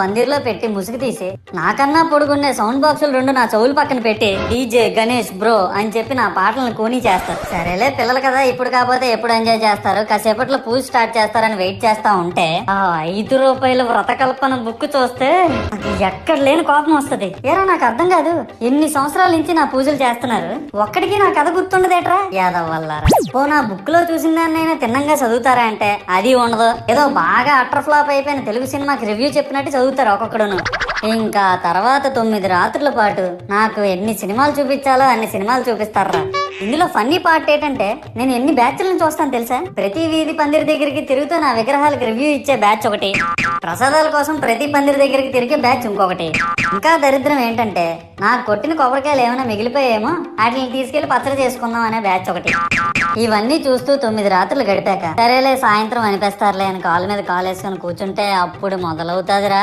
పందిర్లో పెట్టి ముసుగు తీసి నాకన్నా పొడుగున్నే సౌండ్ బాక్సులు 2 నా చెవులు పక్కన పెట్టి డీజే గణేష్ బ్రో అని చెప్పి నా పాటలను కూనీ చేస్తారు. సరేలే పిల్లలు కదా, ఇప్పుడు కాకపోతే ఎప్పుడు ఎంజాయ్ చేస్తారు, కాసేపట్లో పూజ స్టార్ట్ చేస్తారని వెయిట్ చేస్తా ఉంటే ఆ 5 రూపాయల వ్రతకల్పన బుక్ చూస్తే నాకు ఎక్కడ లేని కోపం వస్తుంది. ఏరా నాకు అర్థం కాదు, ఎన్ని సంవత్సరాల నుంచి నా పూజలు చేస్తున్నారు, ఒక్కడికి నా కథ గుర్తుండదేట్రా యాదవ్ వల్లారా. ఓ నా బుక్ లో చూసిన దాన్నైనా తిన్నంగా చదువుతారా అంటే అది ఉండదు. ఏదో బాగా అటర్ ఫ్లాప్ అయిపోయిన తెలుగు సినిమాకి రివ్యూ చెప్పినట్టు చదువుతారు ఒక్కొక్కడును. ఇంకా తర్వాత 9 రాత్రుల పాటు నాకు ఎన్ని సినిమాలు చూపించాలో అన్ని సినిమాలు చూపిస్తారా. ఇందులో ఫన్నీ పార్ట్ ఏంటంటే నేను ఎన్ని బ్యాచ్లను చూస్తాను తెలుసా. ప్రతి వీధి పందిరి దగ్గరికి తిరుగుతూ నా విగ్రహాలకు రివ్యూ ఇచ్చే బ్యాచ్ ఒకటి, ప్రసాదాల కోసం ప్రతి పందిరి దగ్గరికి తిరిగే బ్యాచ్ ఇంకొకటి. ఇంకా దరిద్రం ఏంటంటే నాకు కొట్టిన కొబ్బరికాయలు ఏమైనా మిగిలిపోయేమో వాటిని తీసుకెళ్లి పచ్చడి చేసుకుందాం అనే బ్యాచ్ ఒకటి. ఇవన్నీ చూస్తూ 9 రాత్రులు గడిపాక సరేలే సాయంత్రం అనిపిస్తారులే అని కాలు మీద కాలు వేసుకొని కూర్చుంటే అప్పుడు మొదలవుతాదిరా